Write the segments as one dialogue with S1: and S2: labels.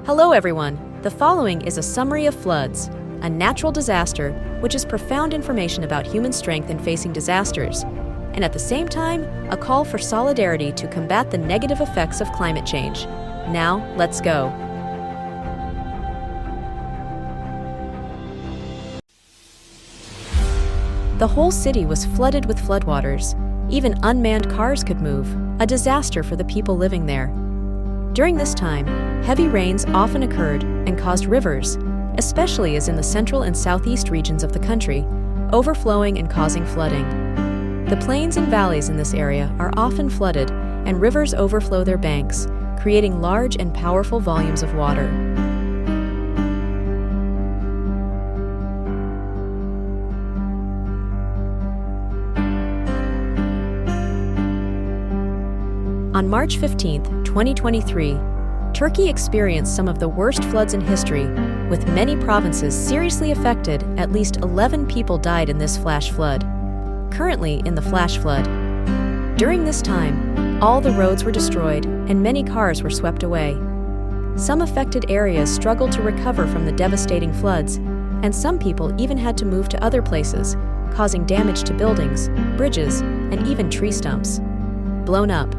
S1: Hello everyone. The following is a summary of floods, a natural disaster which is profound information about human strength in facing disasters, and at the same time, a call for solidarity to combat the negative effects of climate change. Now, let's go. The whole city was flooded with floodwaters. Even unmanned cars could move, a disaster for the people living there. During this time, heavy rains often occurred and caused rivers, especially as in the central and southeast regions of the country, overflowing and causing flooding. The plains and valleys in this area are often flooded, and rivers overflow their banks, creating large and powerful volumes of water. On March 15, 2023, Turkey experienced some of the worst floods in history, with many provinces seriously affected. At least 11 people died in this flash flood. Currently in the flash flood. During this time, all the roads were destroyed and many cars were swept away. Some affected areas struggled to recover from the devastating floods, and some people even had to move to other places, causing damage to buildings, bridges, and even tree stumps. Blown up.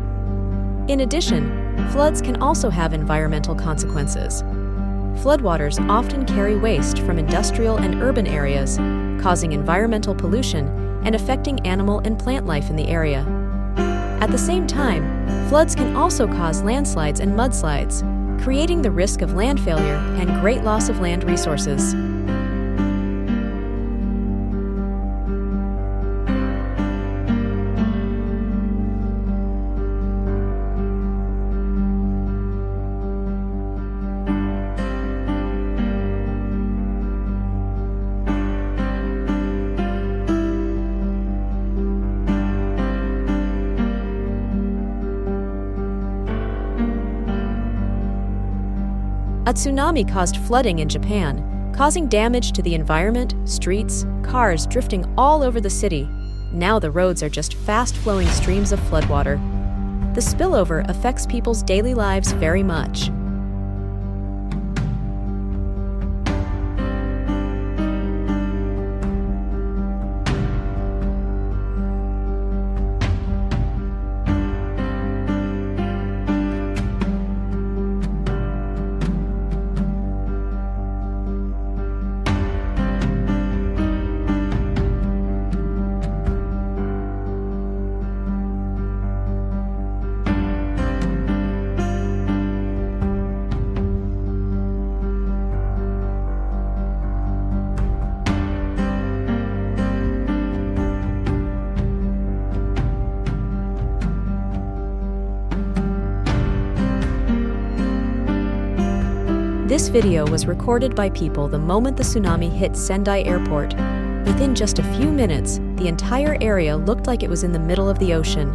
S1: In addition, floods can also have environmental consequences. Floodwaters often carry waste from industrial and urban areas, causing environmental pollution and affecting animal and plant life in the area. At the same time, floods can also cause landslides and mudslides, creating the risk of land failure and great loss of land resources. A tsunami caused flooding in Japan, causing damage to the environment, streets, cars drifting all over the city. Now the roads are just fast-flowing streams of floodwater. The spillover affects people's daily lives very much. This video was recorded by people the moment the tsunami hit Sendai Airport. Within just a few minutes, the entire area looked like it was in the middle of the ocean.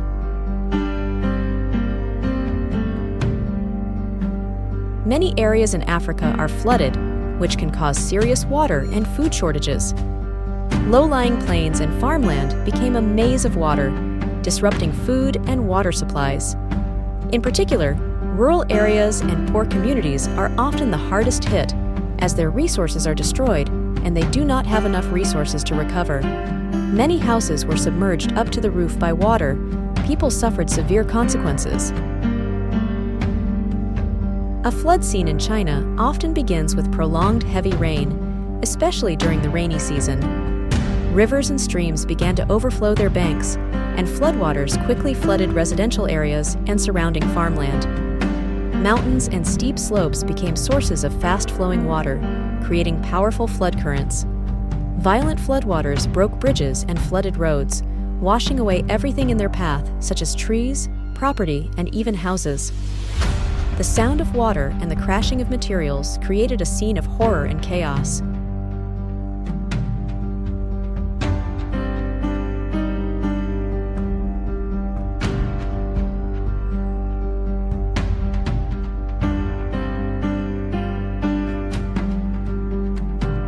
S1: Many areas in Africa are flooded, which can cause serious water and food shortages. Low-lying plains and farmland became a maze of water, disrupting food and water supplies. In particular, rural areas and poor communities are often the hardest hit, as their resources are destroyed and they do not have enough resources to recover. Many houses were submerged up to the roof by water. People suffered severe consequences. A flood scene in China often begins with prolonged heavy rain, especially during the rainy season. Rivers and streams began to overflow their banks, and floodwaters quickly flooded residential areas and surrounding farmland. Mountains and steep slopes became sources of fast-flowing water, creating powerful flood currents. Violent floodwaters broke bridges and flooded roads, washing away everything in their path, such as trees, property, and even houses. The sound of water and the crashing of materials created a scene of horror and chaos.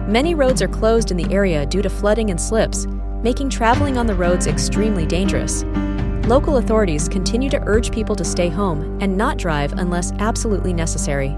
S1: Many roads are closed in the area due to flooding and slips, making traveling on the roads extremely dangerous. Local authorities continue to urge people to stay home and not drive unless absolutely necessary.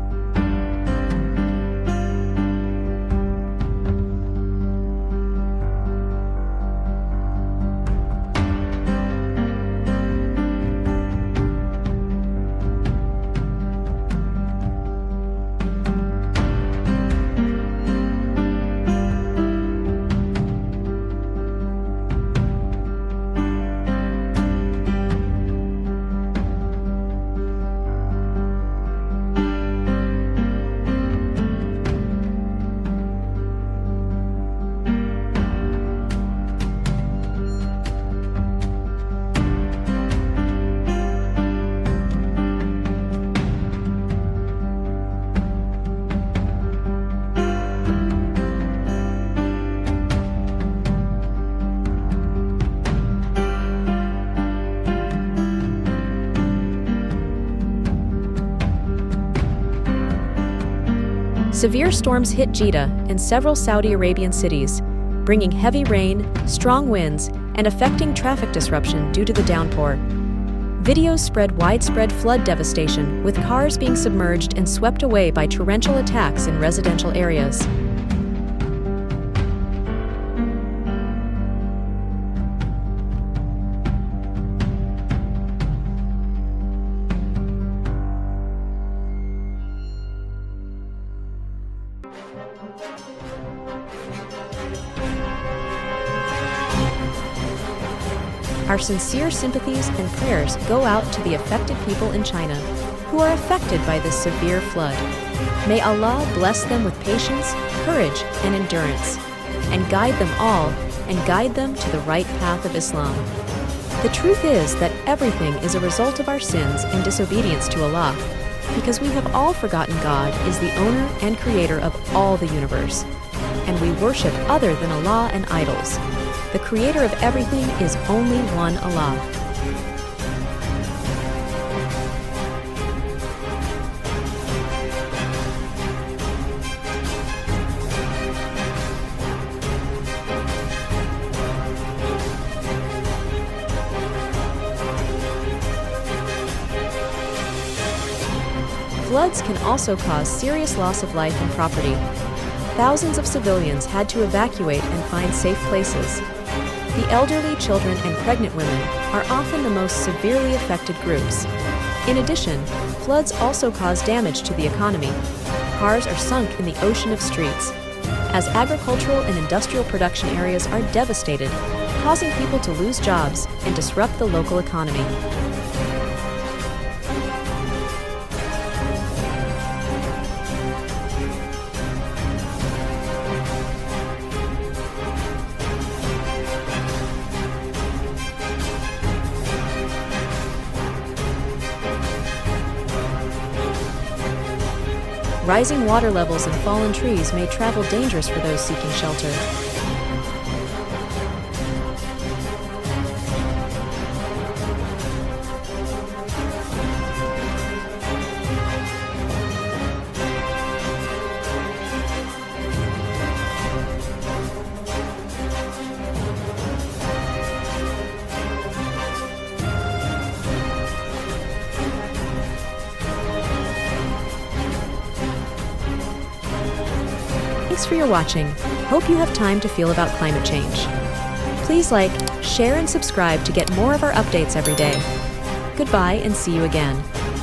S1: Severe storms hit Jeddah and several Saudi Arabian cities, bringing heavy rain, strong winds, and affecting traffic disruption due to the downpour. Videos spread widespread flood devastation, with cars being submerged and swept away by torrential attacks in residential areas. Our sincere sympathies and prayers go out to the affected people in China who are affected by this severe flood. May Allah bless them with patience, courage, and endurance, and guide them all and guide them to the right path of Islam. The truth is that everything is a result of our sins and disobedience to Allah, because we have all forgotten God is the owner and creator of all the universe, and we worship other than Allah and idols. The creator of everything is only one Allah. Floods can also cause serious loss of life and property. Thousands of civilians had to evacuate and find safe places. The elderly, children, and pregnant women are often the most severely affected groups. In addition, floods also cause damage to the economy. Cars are sunk in the ocean of streets, as agricultural and industrial production areas are devastated, causing people to lose jobs and disrupt the local economy. Rising water levels and fallen trees made travel dangerous for those seeking shelter. Thanks for your watching. Hope you have time to feel about climate change. Please like, share, and subscribe to get more of our updates every day. Goodbye and see you again.